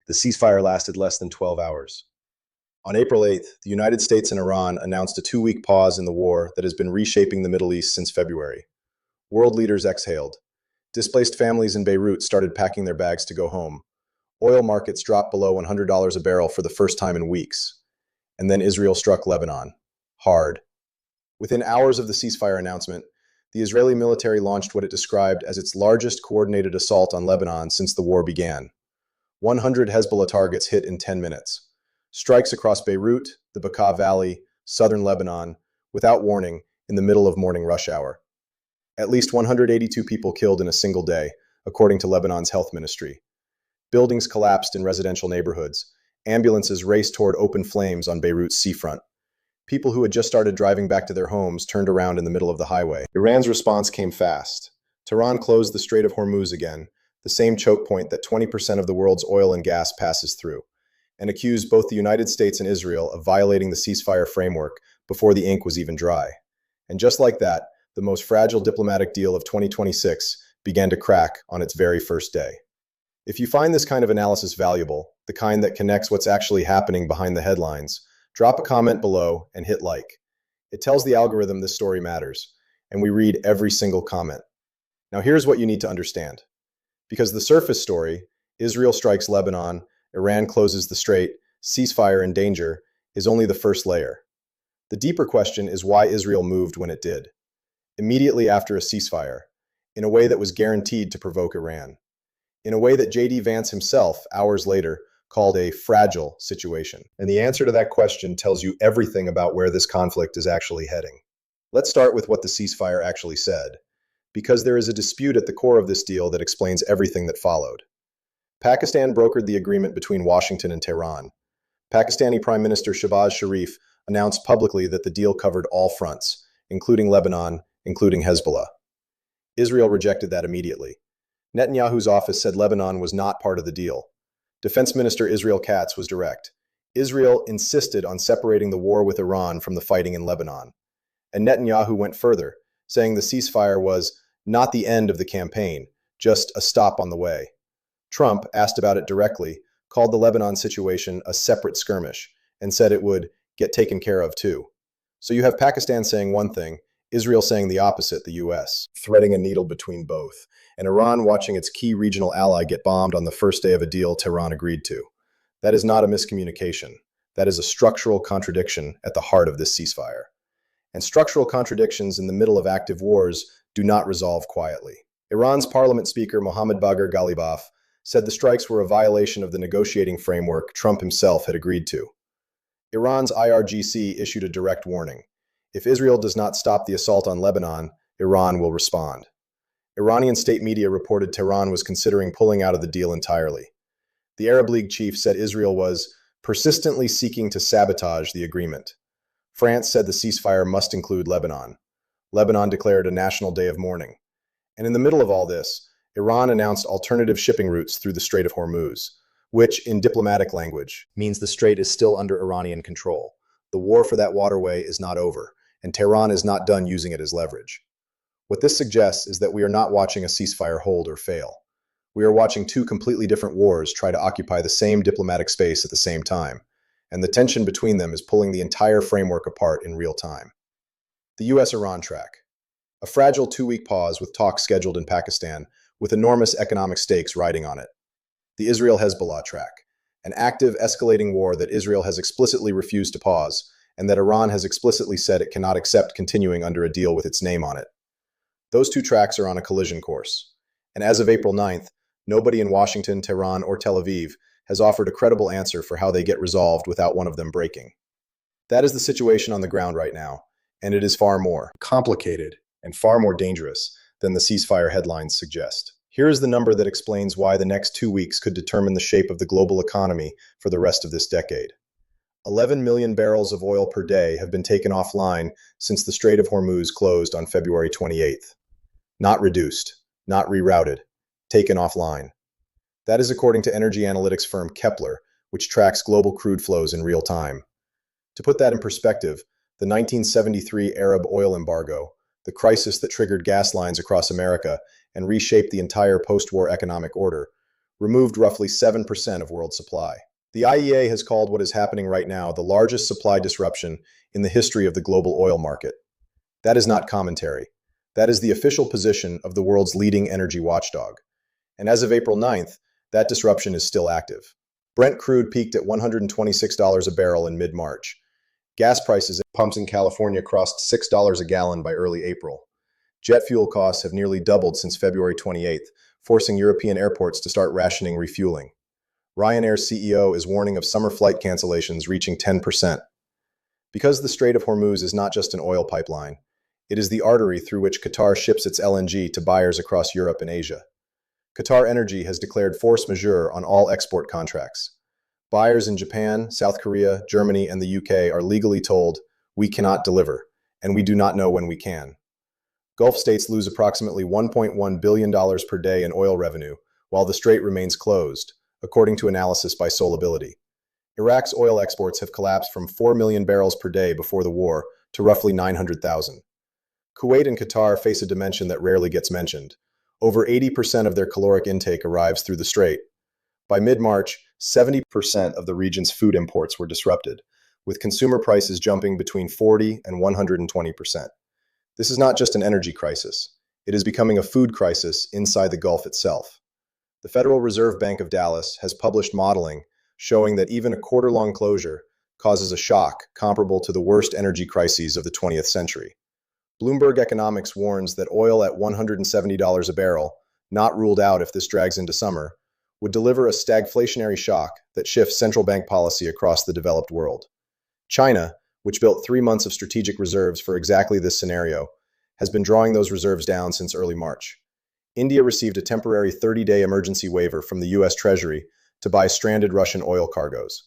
The ceasefire lasted less than 12 hours. On April 8th, the United States and Iran announced a two-week pause in the war that has been reshaping the Middle East since February. World leaders exhaled. Displaced families in Beirut started packing their bags to go home. Oil markets dropped below $100 a barrel for the first time in weeks. And then Israel struck Lebanon. Hard. Within hours of the ceasefire announcement, the Israeli military launched what it described as its largest coordinated assault on Lebanon since the war began. 100 Hezbollah targets hit in 10 minutes. Strikes across Beirut, the Bekaa Valley, southern Lebanon, without warning, in the middle of morning rush hour. At least 182 people killed in a single day, according to Lebanon's health ministry. Buildings collapsed in residential neighborhoods. Ambulances raced toward open flames on Beirut's seafront. People who had just started driving back to their homes turned around in the middle of the highway. Iran's response came fast. Tehran closed the Strait of Hormuz again, the same choke point that 20% of the world's oil and gas passes through, and accused both the United States and Israel of violating the ceasefire framework before the ink was even dry. And just like that, the most fragile diplomatic deal of 2026 began to crack on its very first day. If you find this kind of analysis valuable, the kind that connects what's actually happening behind the headlines, drop a comment below and hit like. It tells the algorithm this story matters, and we read every single comment. Now here's what you need to understand. Because the surface story, Israel strikes Lebanon, Iran closes the strait, ceasefire in danger, is only the first layer. The deeper question is why Israel moved when it did. Immediately after a ceasefire, in a way that was guaranteed to provoke Iran. In a way that J.D. Vance himself, hours later, called a fragile situation. And the answer to that question tells you everything about where this conflict is actually heading. Let's start with what the ceasefire actually said, because there is a dispute at the core of this deal that explains everything that followed. Pakistan brokered the agreement between Washington and Tehran. Pakistani Prime Minister Shehbaz Sharif announced publicly that the deal covered all fronts, including Lebanon, including Hezbollah. Israel rejected that immediately. Netanyahu's office said Lebanon was not part of the deal. Defense Minister Israel Katz was direct. Israel insisted on separating the war with Iran from the fighting in Lebanon. And Netanyahu went further, saying the ceasefire was not the end of the campaign, just a stop on the way. Trump, asked about it directly, called the Lebanon situation a separate skirmish and said it would get taken care of too. So you have Pakistan saying one thing, Israel saying the opposite, the US, threading a needle between both, and Iran watching its key regional ally get bombed on the first day of a deal Tehran agreed to. That is not a miscommunication. That is a structural contradiction at the heart of this ceasefire. And structural contradictions in the middle of active wars do not resolve quietly. Iran's parliament speaker Mohammad Bagher Ghalibaf said the strikes were a violation of the negotiating framework Trump himself had agreed to. Iran's IRGC issued a direct warning. If Israel does not stop the assault on Lebanon, Iran will respond. Iranian state media reported Tehran was considering pulling out of the deal entirely. The Arab League chief said Israel was persistently seeking to sabotage the agreement. France said the ceasefire must include Lebanon. Lebanon declared a national day of mourning. And in the middle of all this, Iran announced alternative shipping routes through the Strait of Hormuz, which, in diplomatic language, means the strait is still under Iranian control. The war for that waterway is not over, and Tehran is not done using it as leverage. What this suggests is that we are not watching a ceasefire hold or fail. We are watching two completely different wars try to occupy the same diplomatic space at the same time, and the tension between them is pulling the entire framework apart in real time. The US-Iran track. A fragile two-week pause with talks scheduled in Pakistan, with enormous economic stakes riding on it. The Israel-Hezbollah track. An active, escalating war that Israel has explicitly refused to pause, and that Iran has explicitly said it cannot accept continuing under a deal with its name on it. Those two tracks are on a collision course. And as of April 9th, nobody in Washington, Tehran, or Tel Aviv has offered a credible answer for how they get resolved without one of them breaking. That is the situation on the ground right now, and it is far more complicated and far more dangerous than the ceasefire headlines suggest. Here is the number that explains why the next 2 weeks could determine the shape of the global economy for the rest of this decade. 11 million barrels of oil per day have been taken offline since the Strait of Hormuz closed on February 28th. Not reduced, not rerouted, taken offline. That is according to energy analytics firm Kepler, which tracks global crude flows in real time. To put that in perspective, the 1973 Arab oil embargo, the crisis that triggered gas lines across America and reshaped the entire post-war economic order, removed roughly 7% of world supply. The IEA has called what is happening right now the largest supply disruption in the history of the global oil market. That is not commentary. That is the official position of the world's leading energy watchdog. And as of April 9th, that disruption is still active. Brent crude peaked at $126 a barrel in mid-March. Gas prices at pumps in California crossed $6 a gallon by early April. Jet fuel costs have nearly doubled since February 28th, forcing European airports to start rationing refueling. Ryanair's CEO is warning of summer flight cancellations reaching 10%. Because the Strait of Hormuz is not just an oil pipeline, it is the artery through which Qatar ships its LNG to buyers across Europe and Asia. Qatar Energy has declared force majeure on all export contracts. Buyers in Japan, South Korea, Germany, and the UK are legally told, "We cannot deliver, and we do not know when we can." Gulf states lose approximately $1.1 billion per day in oil revenue, while the strait remains closed, according to analysis by Solability. Iraq's oil exports have collapsed from 4 million barrels per day before the war to roughly 900,000. Kuwait and Qatar face a dimension that rarely gets mentioned. Over 80% of their caloric intake arrives through the strait. By mid-March, 70% of the region's food imports were disrupted, with consumer prices jumping between 40 and 120%. This is not just an energy crisis. It is becoming a food crisis inside the Gulf itself. The Federal Reserve Bank of Dallas has published modeling showing that even a quarter-long closure causes a shock comparable to the worst energy crises of the 20th century. Bloomberg Economics warns that oil at $170 a barrel, not ruled out if this drags into summer, would deliver a stagflationary shock that shifts central bank policy across the developed world. China, which built 3 months of strategic reserves for exactly this scenario, has been drawing those reserves down since early March. India received a temporary 30-day emergency waiver from the U.S. Treasury to buy stranded Russian oil cargoes.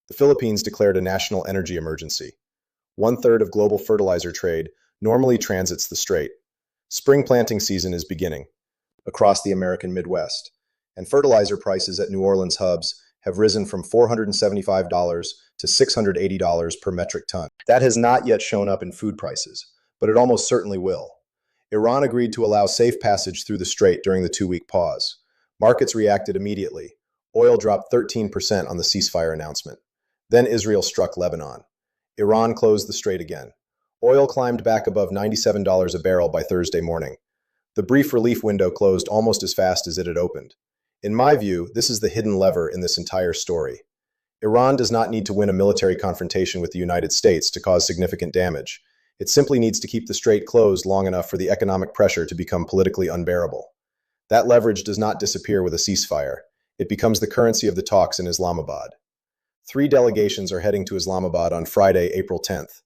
The Philippines declared a national energy emergency. 1/3 of global fertilizer trade normally transits the strait. Spring planting season is beginning across the American Midwest, and fertilizer prices at New Orleans hubs have risen from $475 to $680 per metric ton. That has not yet shown up in food prices, but it almost certainly will. Iran agreed to allow safe passage through the strait during the 2-week pause. Markets reacted immediately. Oil dropped 13% on the ceasefire announcement. Then Israel struck Lebanon. Iran closed the strait again. Oil climbed back above $97 a barrel by Thursday morning. The brief relief window closed almost as fast as it had opened. In my view, this is the hidden lever in this entire story. Iran does not need to win a military confrontation with the United States to cause significant damage. It simply needs to keep the strait closed long enough for the economic pressure to become politically unbearable. That leverage does not disappear with a ceasefire. It becomes the currency of the talks in Islamabad. 3 delegations are heading to Islamabad on Friday, April 10th.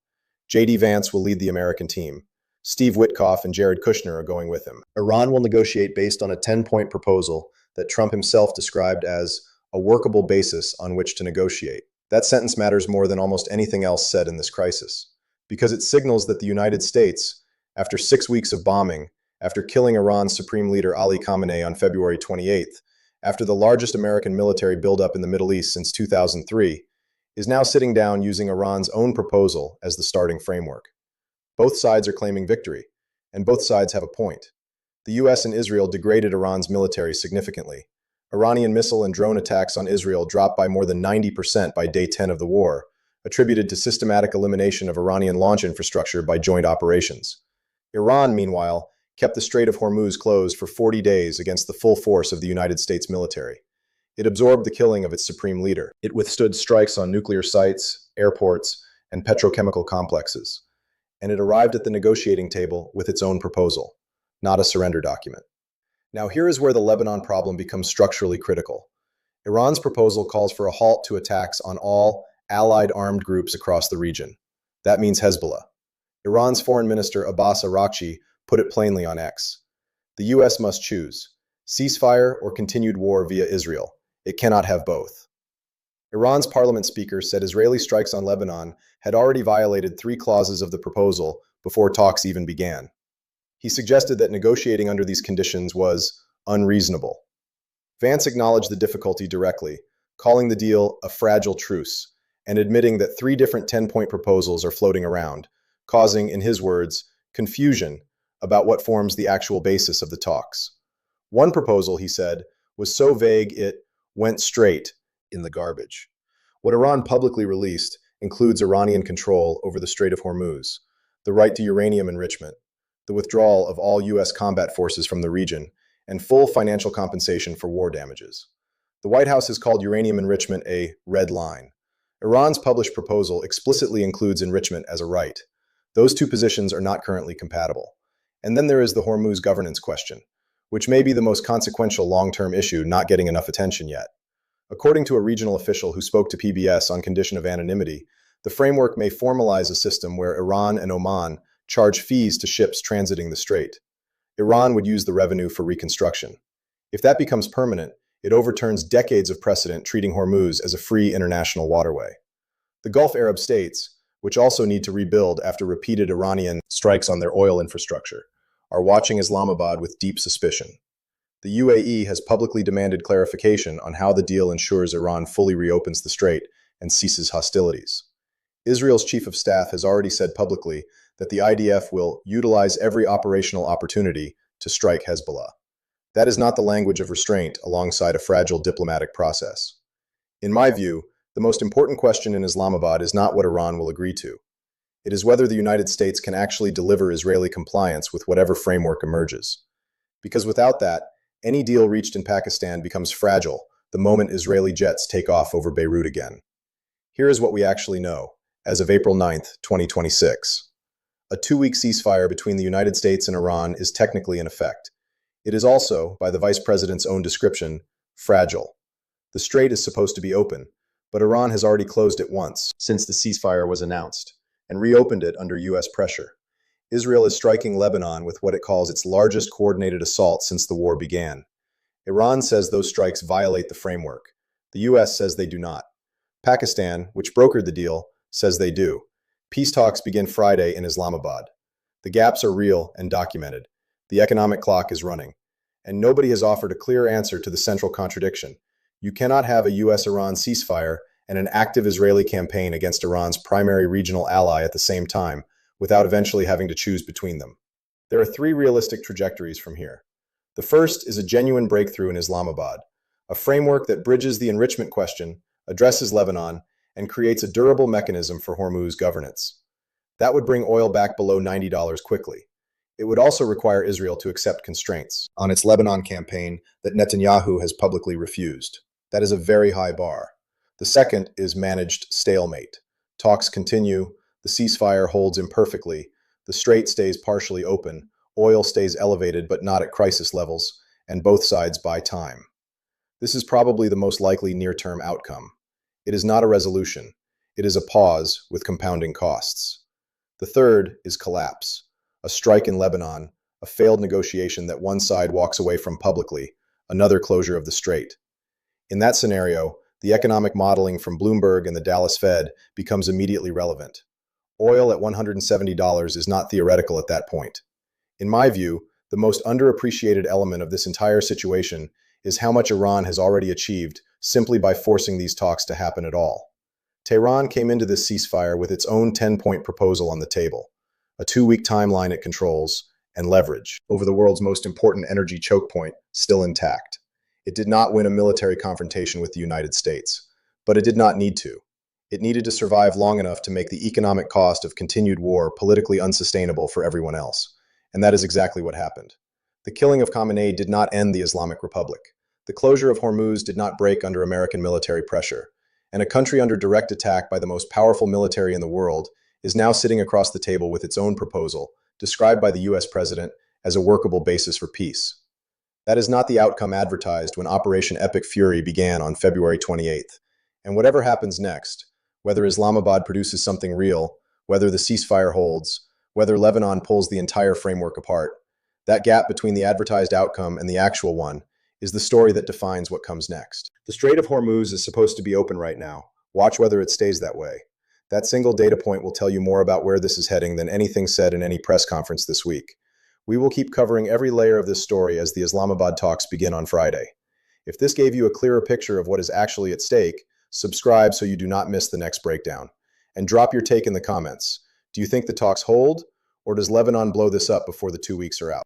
J.D. Vance will lead the American team. Steve Witkoff and Jared Kushner are going with him. Iran will negotiate based on a 10-point proposal that Trump himself described as a workable basis on which to negotiate. That sentence matters more than almost anything else said in this crisis, because it signals that the United States, after 6 weeks of bombing, after killing Iran's Supreme Leader Ali Khamenei on February 28th, after the largest American military buildup in the Middle East since 2003, is now sitting down using Iran's own proposal as the starting framework. Both sides are claiming victory, and both sides have a point. The US and Israel degraded Iran's military significantly. Iranian missile and drone attacks on Israel dropped by more than 90% by day 10 of the war, attributed to systematic elimination of Iranian launch infrastructure by joint operations. Iran, meanwhile, kept the Strait of Hormuz closed for 40 days against the full force of the United States military. It absorbed the killing of its supreme leader. It withstood strikes on nuclear sites, airports, and petrochemical complexes. And it arrived at the negotiating table with its own proposal, not a surrender document. Now here is where the Lebanon problem becomes structurally critical. Iran's proposal calls for a halt to attacks on all allied armed groups across the region. That means Hezbollah. Iran's Foreign Minister Abbas Araghchi put it plainly on X. The US must choose ceasefire or continued war via Israel. It cannot have both. Iran's parliament speaker said Israeli strikes on Lebanon had already violated 3 clauses of the proposal before talks even began. He suggested that negotiating under these conditions was unreasonable. Vance acknowledged the difficulty directly, calling the deal a fragile truce, and admitting that 3 different 10-point proposals are floating around, causing, in his words, confusion about what forms the actual basis of the talks. One proposal, he said, was so vague it went straight in the garbage. What Iran publicly released includes Iranian control over the Strait of Hormuz, the right to uranium enrichment, the withdrawal of all U.S. combat forces from the region, and full financial compensation for war damages. The White House has called uranium enrichment a red line. Iran's published proposal explicitly includes enrichment as a right. Those two positions are not currently compatible. And then there is the Hormuz governance question, which may be the most consequential long-term issue not getting enough attention yet. According to a regional official who spoke to PBS on condition of anonymity, the framework may formalize a system where Iran and Oman charge fees to ships transiting the strait. Iran would use the revenue for reconstruction. If that becomes permanent, it overturns decades of precedent treating Hormuz as a free international waterway. The Gulf Arab states, which also need to rebuild after repeated Iranian strikes on their oil infrastructure, are watching Islamabad with deep suspicion. The UAE has publicly demanded clarification on how the deal ensures Iran fully reopens the strait and ceases hostilities. Israel's chief of staff has already said publicly that the IDF will utilize every operational opportunity to strike Hezbollah. That is not the language of restraint alongside a fragile diplomatic process. In my view, the most important question in Islamabad is not what Iran will agree to. It is whether the United States can actually deliver Israeli compliance with whatever framework emerges. Because without that, any deal reached in Pakistan becomes fragile the moment Israeli jets take off over Beirut again. Here is what we actually know, as of April 9, 2026. A 2-week ceasefire between the United States and Iran is technically in effect. It is also, by the Vice President's own description, fragile. The strait is supposed to be open, but Iran has already closed it once since the ceasefire was announced, and reopened it under U.S. pressure. Israel is striking Lebanon with what it calls its largest coordinated assault since the war began. Iran says those strikes violate the framework. The U.S. says they do not. Pakistan, which brokered the deal, says they do. Peace talks begin Friday in Islamabad. The gaps are real and documented. The economic clock is running. And nobody has offered a clear answer to the central contradiction. You cannot have a U.S.-Iran ceasefire and an active Israeli campaign against Iran's primary regional ally at the same time, without eventually having to choose between them. There are 3 realistic trajectories from here. The first is a genuine breakthrough in Islamabad, a framework that bridges the enrichment question, addresses Lebanon, and creates a durable mechanism for Hormuz governance. That would bring oil back below $90 quickly. It would also require Israel to accept constraints on its Lebanon campaign that Netanyahu has publicly refused. That is a very high bar. The second is managed stalemate. Talks continue, the ceasefire holds imperfectly, the strait stays partially open, oil stays elevated but not at crisis levels, and both sides buy time. This is probably the most likely near-term outcome. It is not a resolution. It is a pause with compounding costs. The third is collapse. A strike in Lebanon, a failed negotiation that one side walks away from publicly, another closure of the strait. In that scenario, the economic modeling from Bloomberg and the Dallas Fed becomes immediately relevant. Oil at $170 is not theoretical at that point. In my view, the most underappreciated element of this entire situation is how much Iran has already achieved simply by forcing these talks to happen at all. Tehran came into this ceasefire with its own 10-point proposal on the table, a 2-week timeline it controls, and leverage over the world's most important energy choke point still intact. It did not win a military confrontation with the United States, but it did not need to. It needed to survive long enough to make the economic cost of continued war politically unsustainable for everyone else, and that is exactly what happened. The killing of Khamenei did not end the Islamic Republic. The closure of Hormuz did not break under American military pressure, and a country under direct attack by the most powerful military in the world is now sitting across the table with its own proposal, described by the US president as a workable basis for peace. That is not the outcome advertised when Operation Epic Fury began on February 28th. And whatever happens next, whether Islamabad produces something real, whether the ceasefire holds, whether Lebanon pulls the entire framework apart, that gap between the advertised outcome and the actual one is the story that defines what comes next. The Strait of Hormuz is supposed to be open right now. Watch whether it stays that way. That single data point will tell you more about where this is heading than anything said in any press conference this week. We will keep covering every layer of this story as the Islamabad talks begin on Friday. If this gave you a clearer picture of what is actually at stake, subscribe so you do not miss the next breakdown. And drop your take in the comments. Do you think the talks hold, or does Lebanon blow this up before the 2 weeks are out?